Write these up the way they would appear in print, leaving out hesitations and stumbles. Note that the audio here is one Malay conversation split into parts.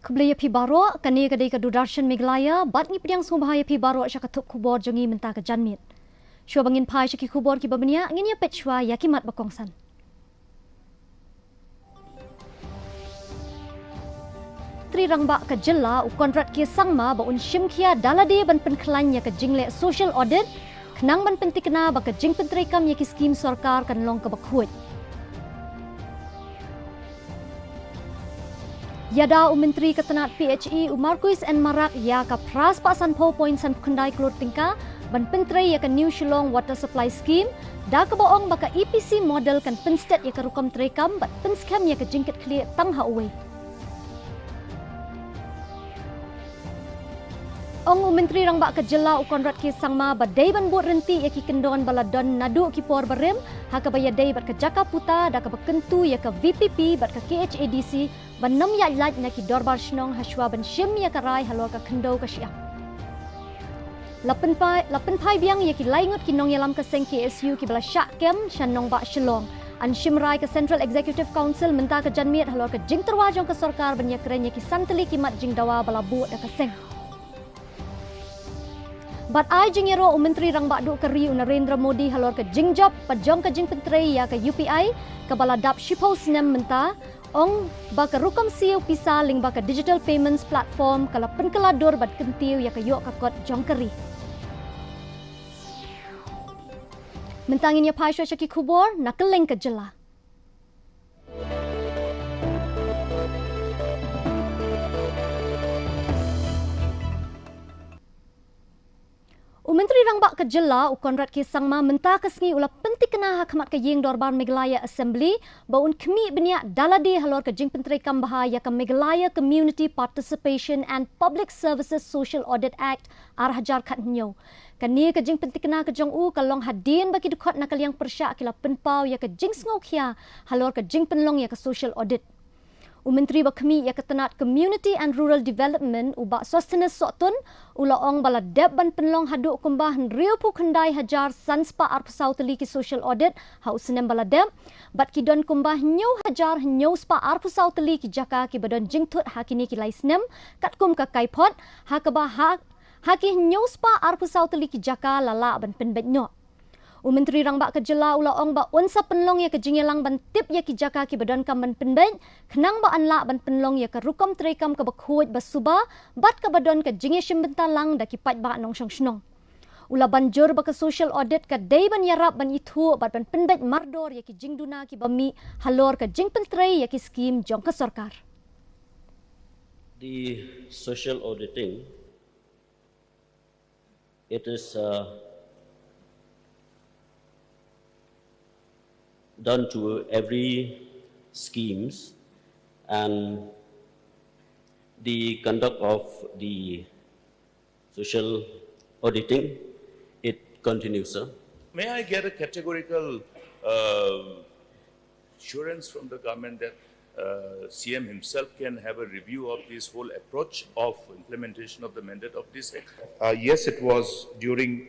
Kublaya pi baro kani kadai ka Dudarshan Meghalaya bat ni pediang sumbahaya pi baro sya katup kubor jongi menta ka janmit. Syua bangin pai syaki kubor ki babania ngin ya petchwa yakimat bakongsan. Tri rangba ka jela u kontrak ki sangma ba un shimkhia dalade ban penklan ya ka jingle social audit kenang ban pentikna ba ka jing pentrekam ya ki skim sarkar kan long ka bakhut. Yada Menteri Ketenat PHE Marquis and Marak ya ka pras pasan po point san kundai klur tingka ban pentre ya ka New Shillong Water Supply Scheme da ka boong baka EPC model kan penstet ya ka rukam trekam bat penskam ya ka jingket kli tang ha away. Ong Menteri rang bak ka jela u konrat ki sangma badai ban buat renti ya ki kendon baladon nadu ki por barim ha ka bayadai bat ka jaka puta da ka bakentu ya ka VPP bat ka KHADC ban nam ya laj na ki dorbar shnong hashwa ban shim ya ka rai halor ka kendo ka syam. Lapan pai biang ya ki laingut ki nong yalam ka seng KSU ki bala syak kem shan nong bak shlong an shim rai ka Central Executive Council menta ka janmiat halor ka jing terwajong ka sarkar ban ya keren ya ki santeli ki mat jing dawa bala buat da ka seng. Bat ai jingero Menteri rang bak duk keri Narendra Modi halor ke jingjob pajong ke jing pentrei ya ke UPI ke bala dap shipo snem menta ong ba ke rukam siu pisa ling ba ke digital payments platform kala penkelador bat kentiu ya ke yok kakot jong keri. Mentangin ya pai syaki kubor nakeleng ke jela. Menteri rang bak ke jela u konrat ki sangma menta kesngi ula pentik kena hakmat ke ying dorbar Meghalaya Assembly baun kemi beniak daladi halor ke jing penteri kambahaya ke Meghalaya Community Participation and Public Services Social Audit Act arhajar kat nyo. Kani ke jing pentik kena ke jong u kalong hadin bagi dukot nakal yang persyak kila penpau ya ke jing sngok ya halor ke jing penlong ya ke social audit. Menteri Bakmi ya Ketenat Community and Rural Development ubak sustenance sotun ulaong bala deb ban penlong haduk kumbah riu pu kendai hajar sanspa arpsau teli ki social audit hau senem bala deb bat ki don kumbah nyau hajar nyau spa arpsau teli ki jaka ki badon jingtut hakini ki lai senem kat kum ka kaipot hakaba haki nyau spa arpsau teli ki jaka lala ban penbet nyok. Menteri rang bak ke jela ulaong ba unsa penlong ya ke jingelang ban tip ya ki jaka ki badon kam ban penben kenang ba anla ban penlong ya ke rukom trekam ke bakhuit basuba bat ke badon ke jinge shimbentalang da ki pat ba nong shong shnong ula banjur ba ke social audit ke dei ban yarap ban itu bat ban penbet mardor ya ki jingduna ki bami halor ke jing pentrei ya ki skim jong ke sarkar. The social auditing, it is done to every schemes, and the conduct of the social auditing, it continues, sir. May I get a categorical assurance from the government that CM himself can have a review of this whole approach of implementation of the mandate of this act? Yes, it was during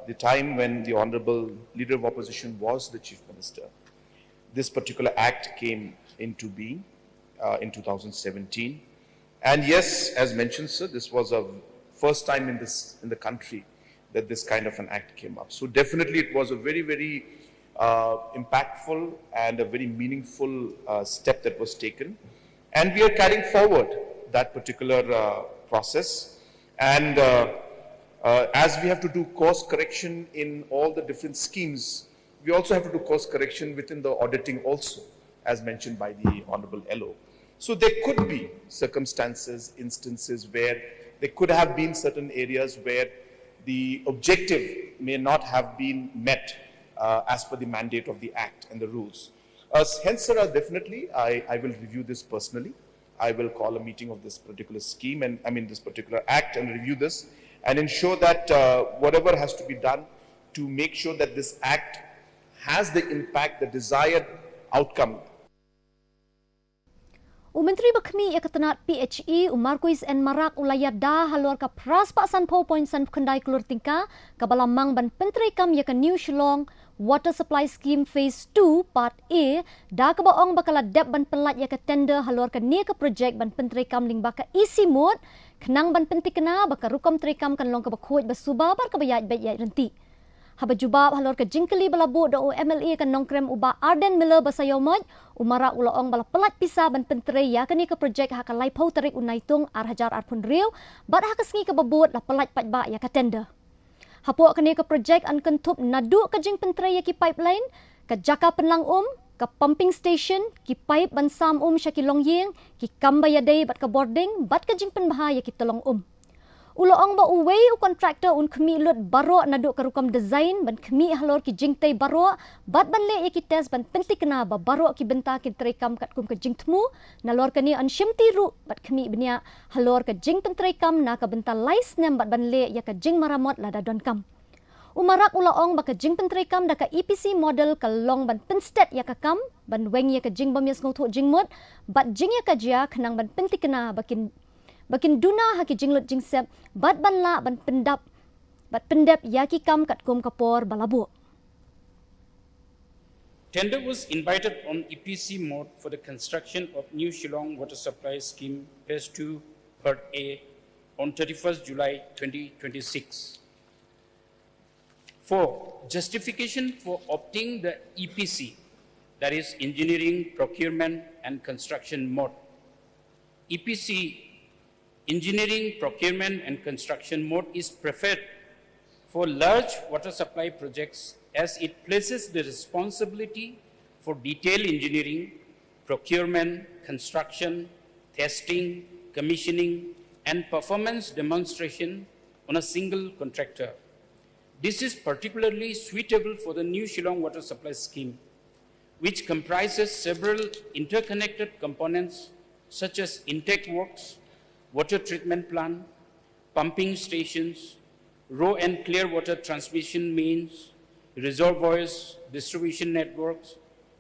the time when the Honorable Leader of Opposition was the Chief Minister. This particular act came into being in 2017. And yes, as mentioned, sir, this was a first time in the country that this kind of an act came up. So definitely it was a very, very impactful and a very meaningful step that was taken. And we are carrying forward that particular process. And as we have to do course correction in all the different schemes, we also have to do course correction within the auditing also, as mentioned by the Honorable LO. So there could be circumstances, instances where there could have been certain areas where the objective may not have been met as per the mandate of the Act and the rules. Hence, sir, definitely, I will review this personally. I will call a meeting of this particular scheme and this particular Act and review this and ensure that whatever has to be done to make sure that this Act has the impact, the desired outcome. Menteri Bakmi ia ketenat PHE Marquis and Marak ulaya dah halor ka pras paksan PowerPoint san kendai kelur tingka ka balamang ban Penteri Kam ia ka New Shillong Water Supply Scheme Phase 2 Part A dah ka baong bakala dep ban pelat ia ka tender halor ka ni ka projek ban Penteri Kam ling baka isi mod kenang ban penti kena baka rukom Menteri Kam kan long ka bakhuj basuba bar ka bayat bayat renti. Haba jubab halor ke jingkeli balabu do MLA kan nongkrem uba Arden Miller basayomoj umara ulaong bala pelat pisa ban Penteri ya kani ke projek haka laipau tarik unaitung arhajar arpun riu bat haka sengi ke babut la pelat patba ya ka tender. Hapuak kani ke projek an kentup nadu ke jing Penteri ya ki pipeline ke jaka penlang ke pumping station ki pipe ban sam syaki longyeng ki kambayadei bat ke boarding bat ke jing penbahaya ki tolong Uloong ba uwei kontraktor un kemi lut baro naduk ke rukam design ban kemi halor ki jingtai baro bat ban le ki test ban penti kena ba baro ki benta ki terekam kat kum ke jingtmu nalor kani an shimti ru bat kemi benia halor ke jing penterekam na ka benta lais nem bat ban le ya ka jing maramot lada don kam. Umarak uloong ba ka jing penterekam da ka EPC model ka long ban penstet ya ka kam ban weng ya ka jing bamias ngotu jingmut bat jing ya ka jia kenang ban penti kena bakin duna haki jinglut jingsep bat ban la ban pendap yaki kam kat kum kapor balabu. Tender was invited on EPC mode for the construction of New Shillong Water Supply Scheme Phase 2 Part A on 31st July 2026. 4. Justification for opting the EPC, that is Engineering, Procurement and Construction mode. EPC Engineering, Procurement and Construction mode is preferred for large water supply projects as it places the responsibility for detailed engineering, procurement, construction, testing, commissioning and performance demonstration on a single contractor. This is particularly suitable for the New Shillong Water Supply Scheme, which comprises several interconnected components such as intake works, water treatment plant, pumping stations, raw and clear water transmission mains, reservoirs, distribution networks,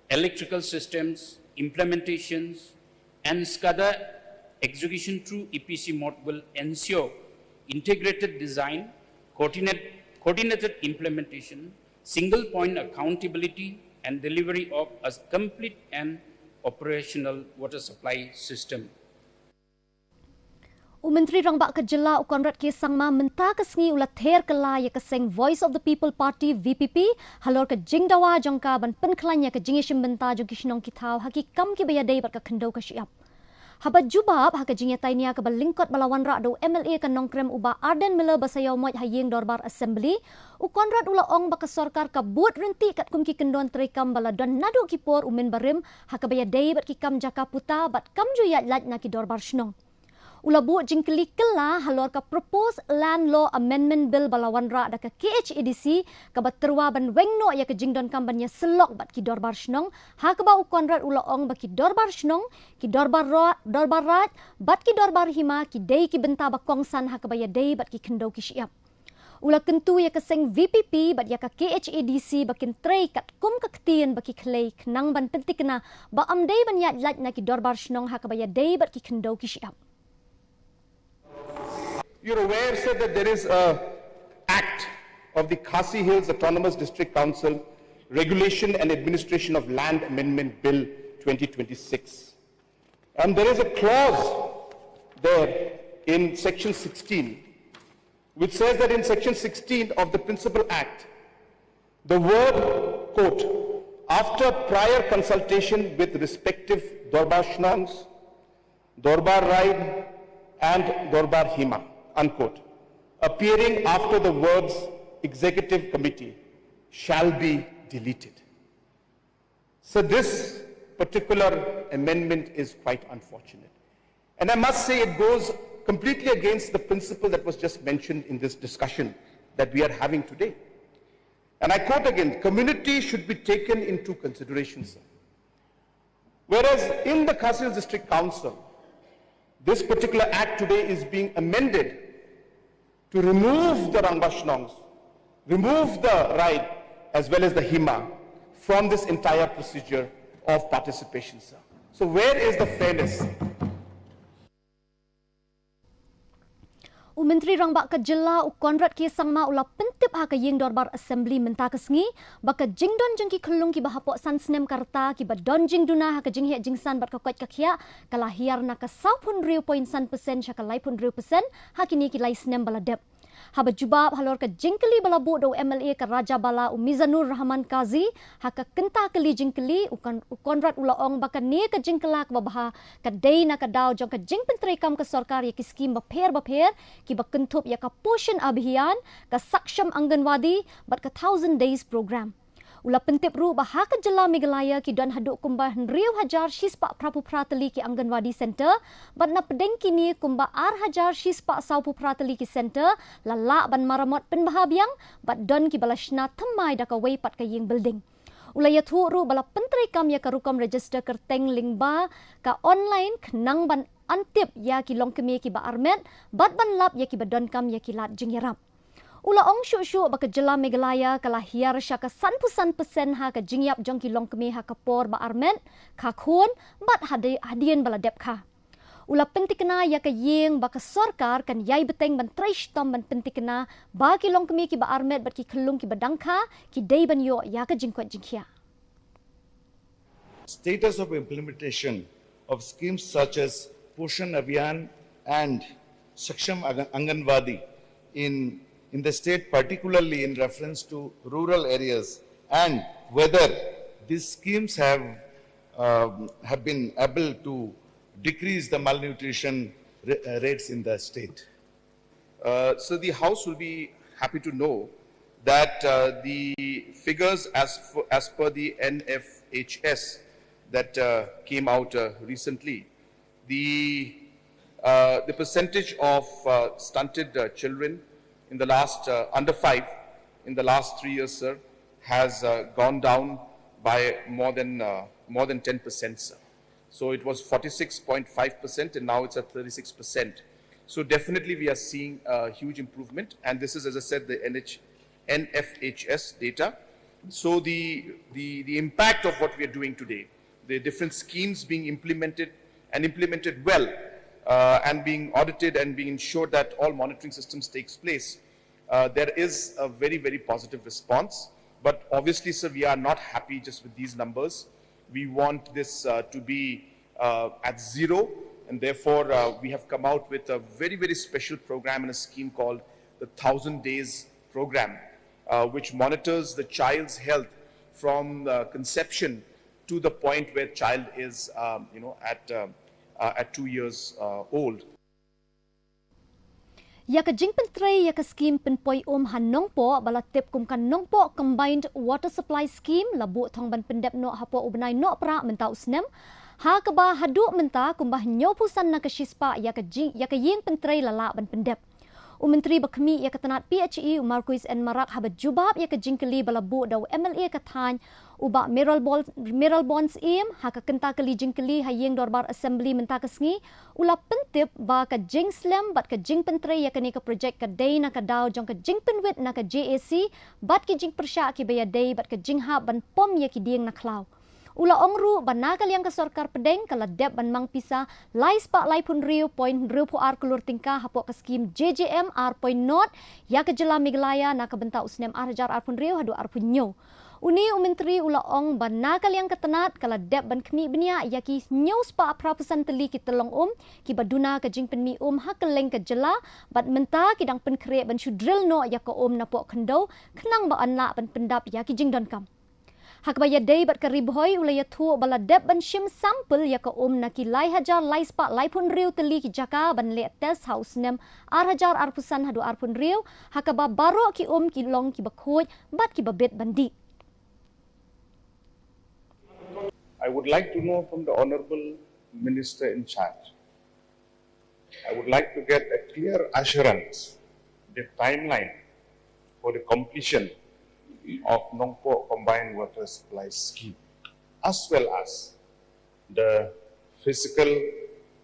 electrical systems, implementations, and SCADA execution through EPC mode will ensure integrated design, coordinated implementation, single point accountability, and delivery of a complete and operational water supply system. Menteri Rangbak Kejela Konrad Kisangma menta kesengi ulat ther kela ya keseng Voice of the People Party VPP halor ke jingdawa jangka ban penkelanya ke jingishim benta jo kishnong kitau haki kam ki bayadai bat ka kendo ka syiap. Habat jubab haka jingya tainia ke balingkot balawan rak do MLA ke nongkrem uba Arden Miller basayau moj hayeng dorbar assembly u Konrad ulaong baka sorkar ka buat renti kat kum ki kendon terekam bala don nadu ki por umen barim haka bayadai bat ki kam jaka puta bat kam jo yat lat na ki dorbar shnong. Ulabu jingkeli kela halor ka Proposed Land Law Amendment Bill balawan ra da ka KHASI ka baterwa ban wengno ya ka jingdon kambannya selok bat ki dorbar shnong ha ka ba u Konrad ulaong ba ki dorbar shnong ki dorbar rat bat ki dorbar hima ki dei ki benta ba kongsan ha ka ba ya dei bat ki kendo ki syiap. Ula kentu ya keseng VPP bat ya ka KHADC bakin trei kat kum ka ketien baki klei kenang ban penti kena ba amdei ban ya lat na ki dorbar shnong ha ka ba ya dei bat ki kendo ki syiap. You're aware, sir, that there is an act of the KHASI Hills Autonomous District Council Regulation and Administration of Land Amendment Bill 2026. And there is a clause there in section 16 which says that in section 16 of the Principal Act, the word, quote, after prior consultation with respective Dorbar Shnongs, Dorbar Ride and Dorbar Hima, unquote, appearing after the words executive committee shall be deleted. So this particular amendment is quite unfortunate. And I must say it goes completely against the principle that was just mentioned in this discussion that we are having today. And I quote again, community should be taken into consideration, sir. Whereas in the KHASI Hills District Council, this particular act today is being amended to remove the Rangbashnongs, remove the ride as well as the Hima from this entire procedure of participation, sir. So where is the fairness? Menteri Rang Bak Kejela Konrad Kisang Ma ula pentip ha kaying dorbar assembly menta kesngi baka jingdon jengki kelung ki bahapok san senem karta ki badon jing duna ha kajing hek jingsan bat kokot kakhia kalahiar na ka 90.1% syakalai pun 2% ha kini ki lai senem baladep. Ha bajubab halor ka jingkeli balabu do MLA ka Raja Bala Mizanur Rahman Kazi ha ka kenta keli jingkeli Konrad ula ong baka ni ka jingkela ka babaha ka day na ka daw jong ka jing penteri kam ka sarkar ya ki skim bapher ki bakentup ya ka portion abhiyan ka saksham anganwadi bat ka 1000 days program. Ula pentip ru baha ka jela Meghalaya ki don haduk kumba Riu Hajar Shispa Prapu Pratali ki Anganwadi Center bat na pedeng kini kumba Ar Hajar Shispa Saupu Pratali ki Center lala ban maramot penbahabiang bat don ki balashna thamai da ka wei pat ka ying building. Ula ya thu ru bala penteri kam ya ka rukom register kerteng lingba ka online kenang ban antip ya ki long kemi ki ba armet bat ban lap ya ki badon kam ya ki lat jingyarap. Ula ong syuk-syuk baka jela Meghalaya kalahiar syaka 100% ha ka jingyap jong ki long kemi ha ka por ba armet ka khun bat hadian bala dep kha. Ula pentikna ya ka yeng baka sarkar kan yai beteng ban trish tom ban pentikna ba ki long kemi ki ba armet bat ki kelung ki badangkha ki dei ban yo ya ka jingkwat jingkhia. Status of implementation of schemes such as Poshan Abhiyan and Saksham Anganwadi in the state, particularly in reference to rural areas, and whether these schemes have been able to decrease the malnutrition rates in the state. So the House will be happy to know that the figures as per the NFHS that came out recently, the percentage of stunted children in the last under 5 in the last 3 years, sir, has gone down by more than 10%, sir. So it was 46.5% and now it's at 36%. So definitely we are seeing a huge improvement, and this is, as I said, the NFHS data. So the impact of what we are doing today, the different schemes being implemented and implemented well, and being audited and being ensured that all monitoring systems takes place, there is a very, very positive response. But obviously, sir, we are not happy just with these numbers. We want this to be at zero, and therefore we have come out with a very, very special program and a scheme called the 1000 Days Program, which monitors the child's health from conception to the point where child is, at 2 years old. Ya ka jing pentrai ya ka scheme penpoi hanong po bala tip kum kan nong po combined water supply scheme labu thong ban pendep no hapo ubnai no pra menta usnem ha ka ba hadu menta kum bah nyopusan na ka shispa ya ka yeng pentrai lala ban pendep. Menteri Bakmi ya katanat PHE Marquis and Marak habat jubab ya ka jingkeli balabu daw MLA kathan uba mineral bonds im ha ka kenta kali jingkeli hayeng dorbar assembly menta kasngi ula pentip ba ka jing slam bat ka jing pentre ya kani ka project ka day na ka daw jong ka jing penwit na ka JAC bat ki jing persya ki baya day bat ka jing ha ban pom ya ki dieng na klaw. Ula ongru banakal yang ke sarkar pedeng kala dep ban mang pisa lai spa lai pun riu point riu pu ar kelur tingkah hapok ke skim JJM ar point not ya ke jela Meghalaya na ke benta usnem ar hajar ar pun riu hadu ar pun nyo. Uni menteri ula ong banakal yang ketenat kala dep ban kemi benia ya ki nyo spa prapusan teli ki telong ki baduna ke jing penmi ha keleng ke jela bat menta ki dang pen kre ban shudril no ya ke na pok kendo kenang ba anla ban pendap ya ki jing don kam. Hak baya day bat kariboy ulaya thu bala dep ban shim sample ya ka na ki lai hajar lai spa lai pun riu teli ki jaka ban le test house nem ar hajar ar pusan hadu ar pun riu hak ba baro ki ki long ki bakhoj bat ki babet bandi. I would like to know from the Honorable Minister in charge. I would like to get a clear assurance, the timeline for the completion of Nongpo Combined Water Supply Scheme, as well as the physical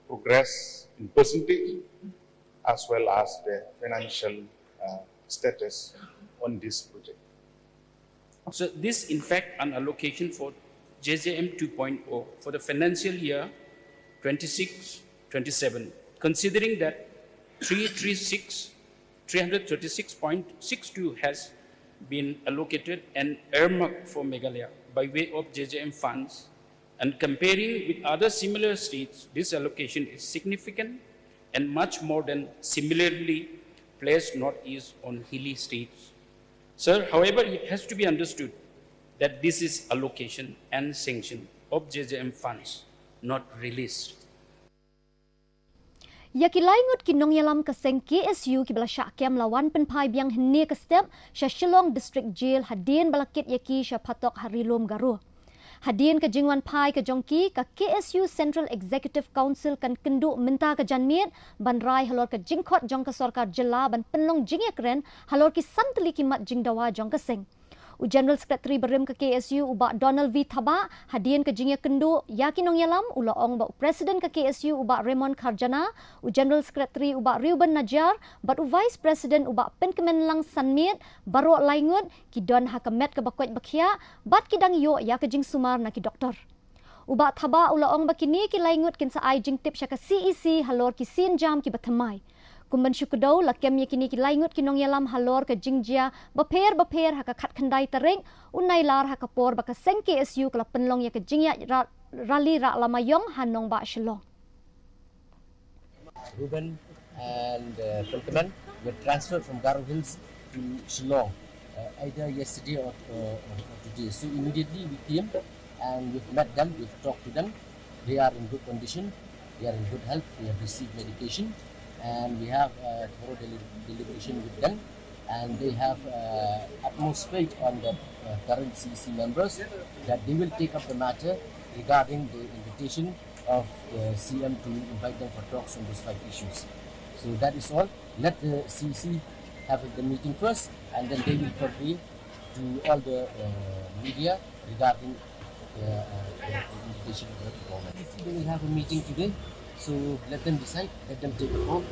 progress in percentage, as well as the financial status on this project. So this, in fact, an allocation for JJM 2.0 for the financial year 26-27, considering that 336.62 has been allocated and earmarked for Meghalaya by way of JJM funds, and comparing with other similar states, this allocation is significant and much more than similarly placed northeast on hilly states. Sir, however, it has to be understood that this is allocation and sanction of JJM funds, not released. Ya kilaingut kinong yalam kaseng KSU ki bala syakem lawan penpai biang hene ke step sya Shillong District Jail hadien balakit yaki sya patok harilom garu. Hadien ke jingwan pai ke jongki ka KSU Central Executive Council kan kenduk menta ke janmiet ban rai halor ke jingkot jong ke sarkar jela ban penlong jingya keren halor ki santli kimat jingdawa jong keseng. General Secretary Berim ke KSU ubak Donald V. Thaba hadien ke jingya kendu yakin ong yalam ula ong bak Presiden ke KSU ubak Raymond Karjana, General Secretary ubak Reuben Najjar, bat Vice President ubak Penkemenlang Sanmit, Barok Laingut ki don hakamet ke bakwet bakia, bat kidang yo ya ke jing sumar na ki doktor. Ubak Thaba ula ong bakini ki laingut kin sa ai jing tip sya ke CEC halor ki sin jam ki batamai. Kumban syukudau lakem yakini ki laingut kinong yalam halor ke jingjia baper haka khat khandai taring unai lar haka por baka seng KSU kala penlong ya ke jingya rali ra lamayong hanong ba Shillong. Reuben and Penkemen were transferred from Garo Hills to Shillong either yesterday or today. So immediately we came and we've met them, we've talked to them. They are in good condition, they are in good health, they have received medication. And we have thorough deliberation with them, and they have utmost faith on the current CEC members that they will take up the matter regarding the invitation of the CM to invite them for talks on those 5 issues. So that is all. Let the CEC have the meeting first, and then they will convey to all the media regarding the invitation of the government. They will have a meeting today. So let them decide, let them take it home.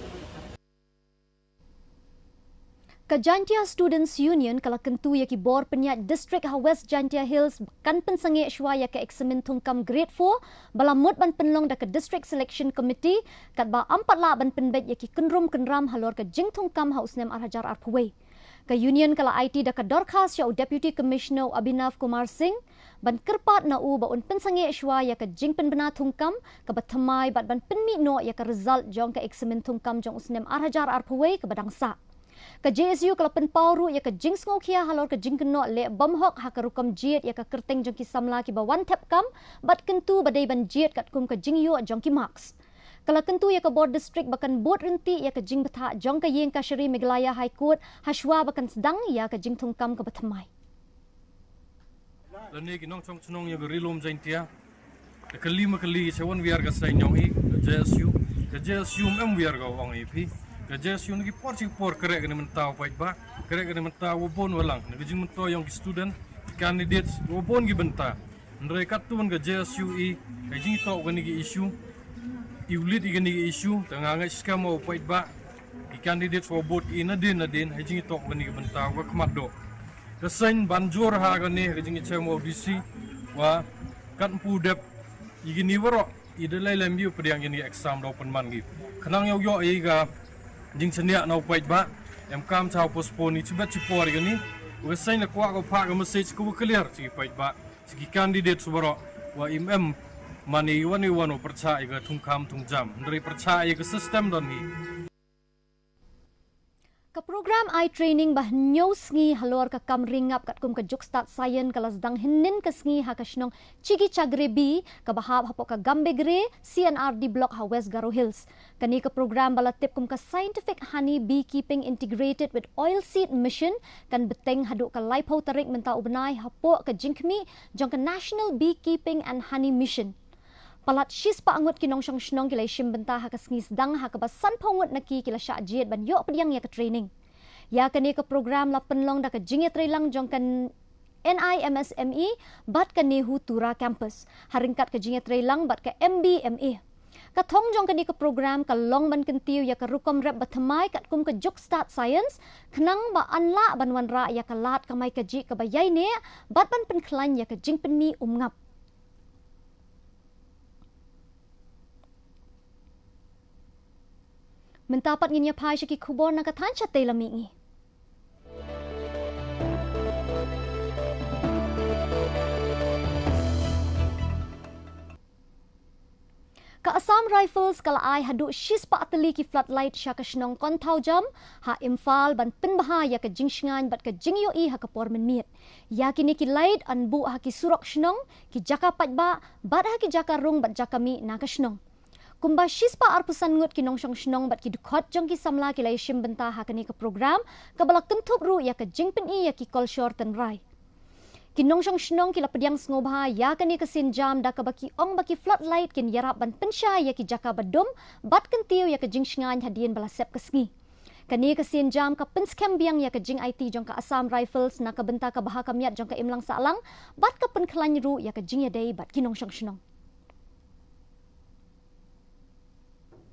Kajantia Students Union kala kentu yaki bor penyat District West Jantia Hills kan pensange shwa ya ke eksamen tungkam grade 4 balamut ban penlong da ke District Selection Committee kat ba 4 la ban penbet yaki kenram halor ke jing tungkam hausnem arhajar arpwe. Ke union kala IT da ke dorkas ya Deputy Commissioner Abhinav Kumar Singh ban kerpat na u baun pensange shwa ya ke jing penbena tungkam ke batamai bat ban penmi no ya ke result jong ke eksamen tungkam jong usnem arhajar arpwe ke badangsa. Ke JSU kala penpauru ya ke jing sngokia halor ke jing keno le bomhok ha ke rukam jiet ya ke kerteng jong ki samla ki ba one tap kam bat kentu badai ban jiet kat kum ke jing yo jong ki marks. Kala kentu ya ke board district bakan board renti ya ke jing betha jong ke yeng ka Sheri Meghalaya High Court haswa bakan sedang ya ke jing tungkam ke batamai. Lani kinong chong chunong ya gerilom jaintia. Kelima kali sewan biar ka sa inyong i ke JSU mem biar ka ong ipi. Ke JSU ngi por kerek ni mentau pait ba. Kerek ni mentau wobon walang. Ngi jing mentau yang student candidates wobon gi benta. Ndre katun ke JSU i ke jing to gani gi issue. Iulit igani gi issue tanga ngai skam o pait ba. Ki candidates wobot i nadin jing to gani gi benta wa kmaddo. Kesain banjur ha gani ke jing chem audisi wa kan pudep igini waro idelai lembiu pediang ini exam do penman gi. Kenang yo i ga jing senia na pait ba em kam chau postpone chibet chipor gani wesain la kwa ko pha ga message ko clear chi pait ba chi candidate subaro wa mm mani wani wano percaya ga tungkam tungjam ndri percaya ga system don ni Ka program training bah news ngi halor ka kam ringap kat kum ka jukstat sayen kalas dang hinin ka sngi ha ka shnong chigi chagrebi ka bahab hapo ka gambegre CNRD block ha West Garo Hills kani ka program bala tip kum ka scientific honey beekeeping integrated with oilseed mission kan beteng hadu ka laipo tarik menta ubnai hapo ka jingkmi jong ka national beekeeping and honey mission Palat shis pa angut kinong syong shnong kilay shimbenta ha kasngis dang ha kabasan pongut naki kila sya jiet ban yo pediang ya ka training. Ya kani ka program la penlong da ka jingya trailang jong kan NIMSME bat kani Hutura campus. Haringkat ka jingya trailang bat ka MBMA. Katong jong kani ka program ka long ban kentiu ya ka rukom rep batamai kat kum ka jukstat science kenang ba anla ban wanra ya ka lat kamai ka ji ka bayai ne bat ban penklan ya ka jing penmi umngap. Mentapat nginya pai syaki kubor na katan chatay lamingi. Ka Assam Rifles kala ai hadu shispa ateli ki floodlight syaka shnong kontau jam ha Imphal ban penbahaya ka jingsngan bat ka jingyo I ha ka por menmit. Ya kini ki light an bu ha ki surok shnong ki jaka patba bat ha ki jaka rung bat jaka mi na ka shnong. Kumba shispa arpusan ngut ki nongshong shnong bat ki dukot jong ki samla ki lai shim benta ha kani ka program ka balak tentup ru ya ka jingpen I ya ki kolshor ten rai. Kinongshong shnong kila pediang ngobha ya kani kesin jam da ka baki ong baki floodlight kin yarap ban pensha ya ki jaka badum bat kentiu ya ka jing shngan hadien bala sep kesngi. Kani kesin jam ka penskem biang ya ka jing IT jong ka Assam Rifles na ka benta ka baha kamiat jong ka imlang salang bat ka pen klan ru ya ka jing ya dei bat kinongshong shnong.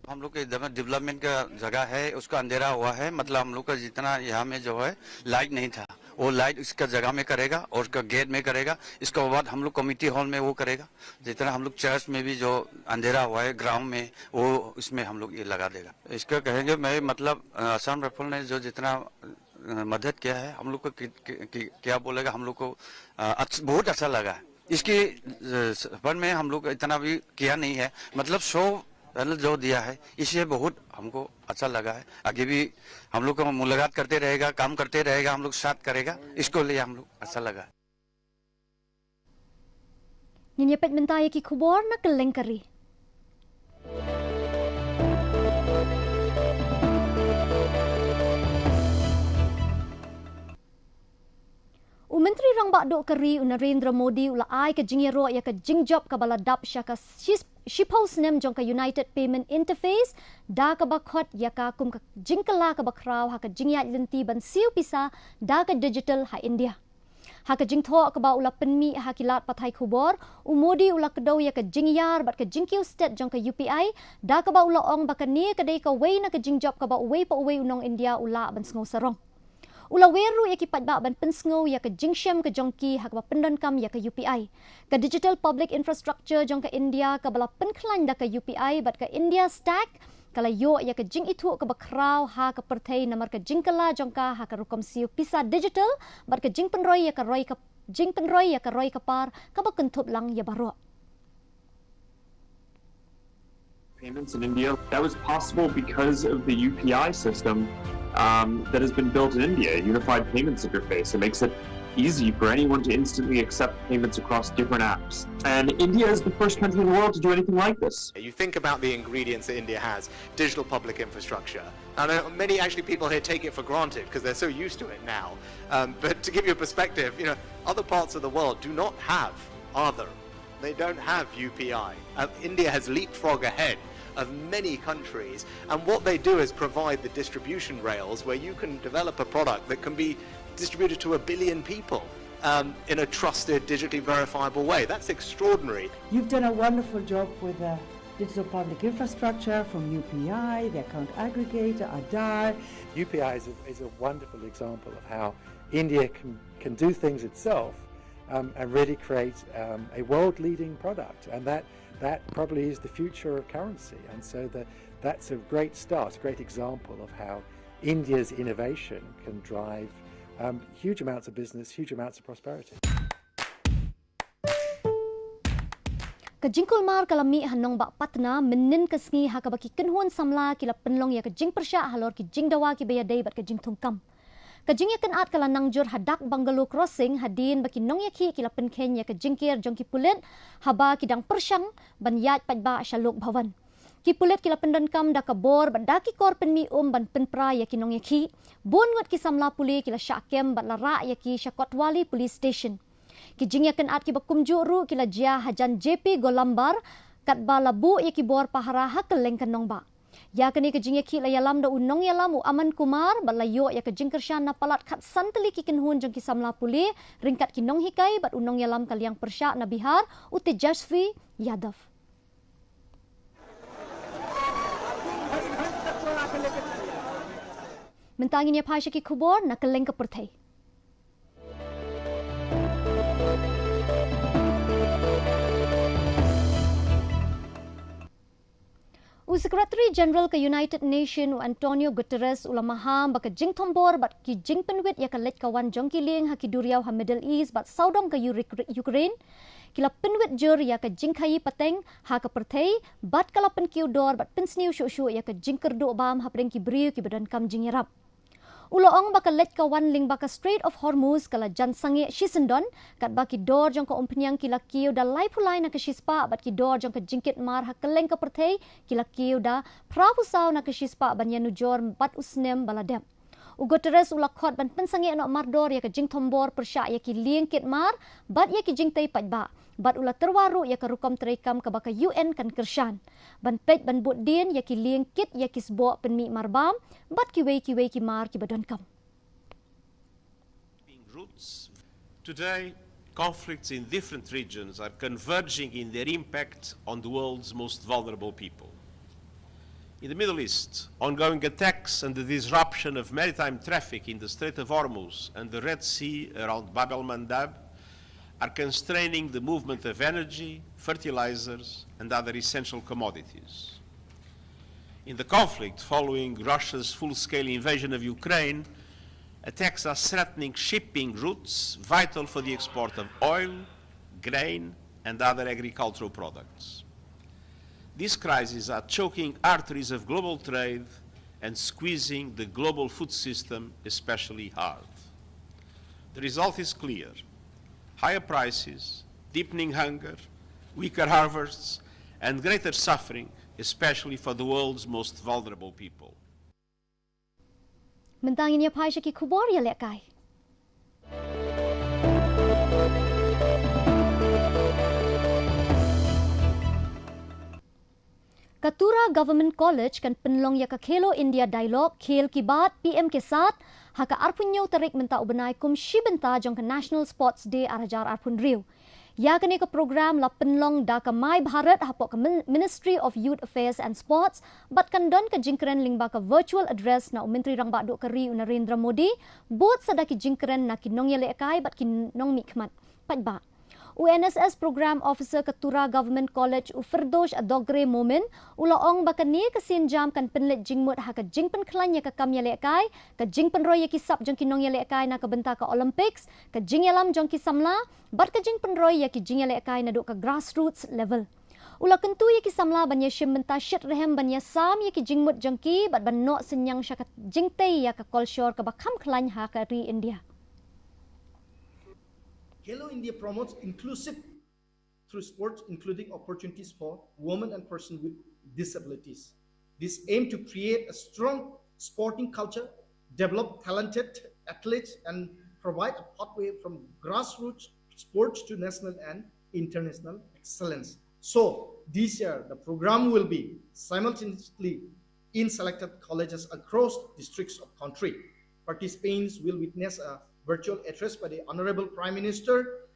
हम लोग के डेवलपमेंट का जगह है उसका अंधेरा हुआ है मतलब हम लोग का जितना यहाँ में जो है लाइट नहीं था वो लाइट इसका जगह में करेगा और उसका गेट में करेगा इसके बाद हम लोग कम्युनिटी हॉल में वो करेगा जितना हम लोग चर्च में भी जो अंधेरा हुआ है ग्राउंड में वो इसमें हम लोग ये लगा देगा इसका कहेंगे मैं मतलब असम राइफल ने जो जितना मदद किया है हम लोग को क्या बोलेगा हम लोग को बहुत अच्छा लगा है इसकी सफर में हम लोग इतना भी किया नहीं है मतलब जो दिया है इससे बहुत हमको अच्छा लगा है आगे भी हम लोग को मुलाकात करते रहेगा काम करते रहेगा हम लोग साथ करेगा इसको लिए हम लोग अच्छा लगा Nyepet mentaya ki kubor na keleng kari. Menteri Rang Bakdok Keri Narendra Modi ula ai ka jingyero ya ka jingjop ka baladap syaka shiphouse nem jong ka United Payment Interface da ka bakhot ya ka kum ka jingkala ka bakraw ha ka jingyat lenti ban siu pisa da ka digital ha India. Ha ka jingtho ka ba ula penmi ha kilat pathai khubor u Modi ula kedau ya ka jingyar bat ka jingkiu state jong ka UPI da ka ba ula ong ba ka ni ka dei ka wei na ka jingjop ka ba wei pa wei unong India ula ban sngo sarong. Ula weru ya ki patba ban pensngo ya ka jingshem ka jongki ha ka pendon kam ya ka UPI. Ka digital public infrastructure jong ka India ka bala penklan da ka UPI bat ka India stack kala yo ya ka jing itu ka bakraw ha ka perthai namar ka jingkala jong ka ha ka rukom siu pisa digital bat ka jing penroi ya ka roi ka jing penroi ya ka roi ka par ka ba kentup lang ya baro. Payments in India that was possible because of the UPI system that has been built in India, Unified Payments Interface. It makes it easy for anyone to instantly accept payments across different apps. And India is the first country in the world to do anything like this. You think about the ingredients that India has, digital public infrastructure. I know many actually people here take it for granted because they're so used to it now. But to give you a perspective, other parts of the world do not have either. They don't have UPI. India has leapfrogged ahead of many countries, and what they do is provide the distribution rails where you can develop a product that can be distributed to 1 billion people in a trusted, digitally verifiable way. That's extraordinary. You've done a wonderful job with digital public infrastructure from UPI, the account aggregator, Aadhaar. UPI is a wonderful example of how India can do things itself and really create a world-leading product, and that probably is the future of currency. And so that's a great start, a great example of how India's innovation can drive huge amounts of business, huge amounts of prosperity. Kajingkul mar kalami hanong bak patna menin kesngi ha kabaki kenhuan samla kila penlong ya kajing persya halor ki jing dawa ki bayadai bat kajing tungkam. Kajing ya kan at kala nangjur hadak Bangalo crossing hadin baki nong yakhi kila penken ya kajingkir jongki pulit haba kidang persyang ban yat patba shalok bhavan. Ki pulit kila pendon kam da kabor bat daki kor penmi ban penpra ya ki nong yakhi bon ngot ki samla puli kila syakem bat lara ya ki Syakotwali police station. Ki jingya kan at ki bakum juru kila jia hajan JP Golambar kat balabu ya ki bor pahara hakeleng kanong ba. Ya kani ke jingya ki layalam da unong yalam u Aman Kumar balayo ya ke jingkersyan na palat kat santeli ki kenhun jong ki samla puli ringkat ki nong hikai bat unong yalam kaliang persya na Bihar u Tejasvi Yadav. Mentangin ya phasha ki khubor na keleng ke perthai. Sekretari Jeneral ke United Nations Antonio Guterres ulamaham baka jing tombor bat ki jing penwit ya kalet kawan jongki ling ha ki duriau ha Middle East bat saudom ke Ukraine kila penwit jur ya ka jing khayi pateng ha ka perthei bat kala penkiu dor bat pensniu shu ya ka jing kerdu bam ha preng ki briu ki badan kam jing yarap. Uloong baka let kawan ling baka Strait of Hormuz kala jan sangi shisendon kat baki dor jong ka umpenyang kila kiu da lai pulai na ka shispa bat ki dor jong ka jingkit mar ha keleng ka perthei kila kiu da pravusau na ka shispa ban ya nujor bat usnem baladem. Guterres ulakot ban pensangi anak mardor ya ka jing tombor persya ya ki lieng kit mar bat ya ki jing tei pajba bat ula terwaru ya ka rukam terekam ka baka UN kan kershan ban pej ban but din ya ki lieng kit ya ki sbo penmi marbam bat ki wei ki mar ki badan kam. Today, conflicts in different regions are converging in their impact on the world's most vulnerable people. In the Middle East, ongoing attacks and the disruption of maritime traffic in the Strait of Hormuz and the Red Sea around Bab el-Mandab are constraining the movement of energy, fertilizers, and other essential commodities. In the conflict following Russia's full-scale invasion of Ukraine, attacks are threatening shipping routes vital for the export of oil, grain, and other agricultural products. These crises are choking arteries of global trade and squeezing the global food system especially hard. The result is clear: higher prices, deepening hunger, weaker harvests, and greater suffering, especially for the world's most vulnerable people. Mentangin ya pai ki kubor ya lekai. Katura Government College kan penlong ya ka Khelo India Dialogue khel ki baat PM ke sath ha ka arpunyo tarik menta ubenai kum shibenta jong ka National Sports Day arajar arpun riu. Ya kene ka program la penlong da ka Mai Bharat hapok ka Ministry of Youth Affairs and Sports bat kan don ka jingkeren lingba ka virtual address na Menteri Rang Bak Duk Kari Narendra Modi bot sadaki jingkeren na kinong ya lekai bat kinong mikmat patba. UNSS Program Officer Katura Government College Firdosh Adogre Momen ulaong bakani kasin jam kan penlet jingmut ha ka jingpen klan ya ka kam ya lekai ka jingpen roy ya ki sap jong kinong ya lekai na ka benta ka Olympics ka jing yalam jong ki samla bat ka jingpen roy ya ki jing ya lekai na duk ka grassroots level. Ula kentu ya ki samla ban ya shim benta shit rehem ban ya sam ya ki jingmut jong ki bat ban no senyang sya ka jingtei ya ka kolshor ka bakam klan ha ka ri India. Hello India promotes inclusive through sports, including opportunities for women and persons with disabilities. This aims to create a strong sporting culture, develop talented athletes, and provide a pathway from grassroots sports to national and international excellence. So this year, the program will be simultaneously in selected colleges across districts of country. Participants will witness a virtual address by the Honorable Prime Minister,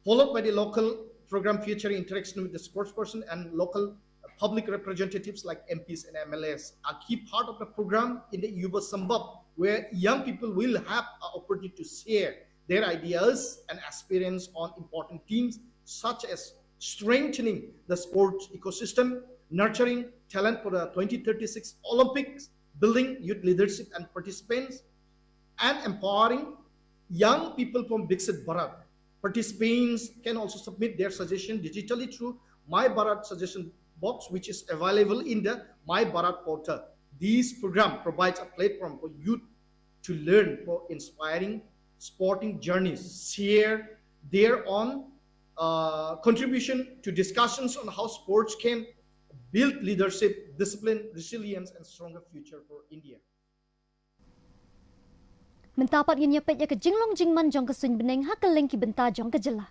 followed by the local program featuring interaction with the sportsperson and local public representatives like MPs and MLAs. A key part of the program in the Yuva Sambab, where young people will have an opportunity to share their ideas and experience on important themes such as strengthening the sports ecosystem, nurturing talent for the 2036 Olympics, building youth leadership and participants, and empowering young people from Viksit Bharat. Participants can also submit their suggestion digitally through My Bharat suggestion box, which is available in the My Bharat portal. This program provides a platform for youth to learn for inspiring sporting journeys, share their own contribution to discussions on how sports can build leadership, discipline, resilience, and stronger future for India. Mentapat yin yapet ya ke jinglong jingman jong ke sun beneng ha ke leng ki benta jong ke jela.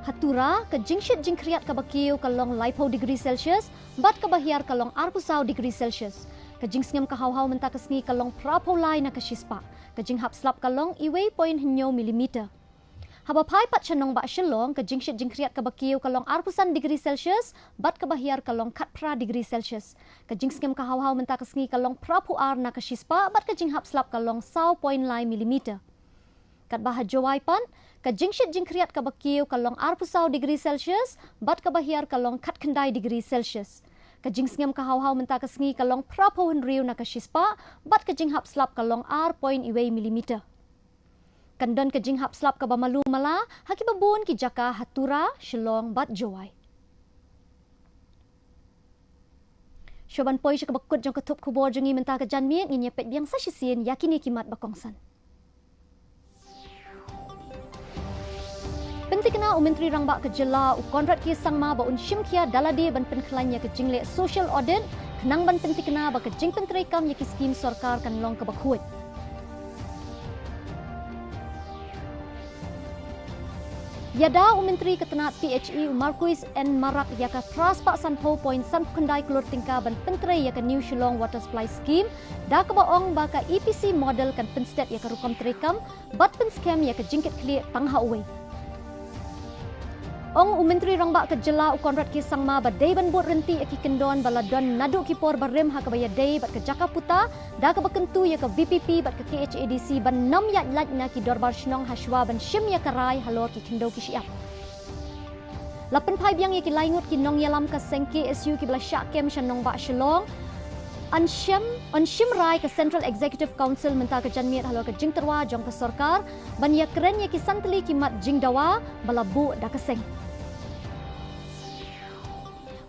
Hatura ke jingshit jingkriat ka bakiu kalong laipo degree Celsius bat ka bahiar kalong arpusau degree Celsius. Ka jingsngam ka hau-hau menta kesngi kalong prapolai na ka shispa. Kajing hap slap kalong iway point hinyo milimeter. Habapai pat chanong ba Shillong ke jingshit jingkriat ke bakiu kalong 40 degree Celsius bat ke bahiar kalong 4 degree Celsius. Ke jingskem ke hau-hau mentah ke sengi kalong prapu ar na ke shispa bat ke jinghap slap kalong 0.9 mm. Kat bah jawai pan ke jingshit jingkriat ke bakiu kalong 40 degree Celsius bat ke bahiar kalong 4 kendai degree Celsius. Ke jingskem ke hau-hau mentah ke sengi kalong prapu henriu na ke shispa bat ke jinghap slap kalong 0.2 mm. Kandan ke jinghap slap ke bamalu mala, haki babun ki jaka hatura Shillong bat jawai. Syoban poi ke bakut jong ketup kubor jengi mentah ke janmiet nginya pet biang sashisin yakini kimat bakongsan. Pentikna Menteri Rangbak ke Jela u kontrak ki sangma ba un shimkia dalade ban penkelanya ke jingle social audit kenang ban pentikna ba ke jing penterekam yaki skim sarkar kan long ke bakhut. Yada Menteri Ketenat PHE Marquis N. Marak yaka Pras Pak Sanpo Point San Kendai Keluar Tingkah ban Pentre yaka New Shillong Water Supply Scheme da ke baong baka EPC model kan penstet yaka rukam terekam bat penskem yaka jingkit kli pangha uwe. Ong Menteri Rangbak ke Jela u kontrak ki sangma ba dei ban bot renti yaki kendon bala don nadu ki por barem ha ke baya dei bat ke Jaka Puta da ke bakentu yaka VPP bat ke KHADC ban nam yak laj na ki dorbar shnong hashwa ban shim yaka rai halor ki kendo ki siap. Lapan pai biang yaki laingut ki nong yalam ka sengke SU ki bala syak kem shanong ba Shillong on shim rai ke Central Executive Council mentah ke janmiat halor ke jing terwa jong ke sarkar ban yak keren yaki santli ki mat jing dawa bala bu da ke seng.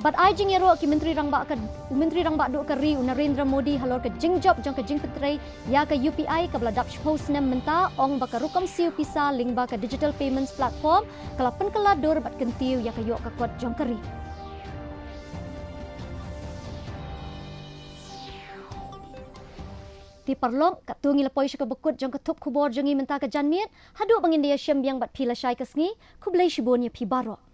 Bat ai jing yaro ki Menteri Rangbak duk ke ri Narendra Modi halor ke jing job jong ke jing petrai ya ke UPI ke bala Dutch Post nem mentah ong baka rukam siu pisa ling baka digital payments platform kala penkala dor bat kentiu ya ke yok ke kot jong ke ri. Ti perlong kat tungi lepoi syaka bekut jong ke tup kubor jongi mentah ke janmiat haduk bangin dia syam biang bat pila syai ke sengi ku belai shibun ya pi barok.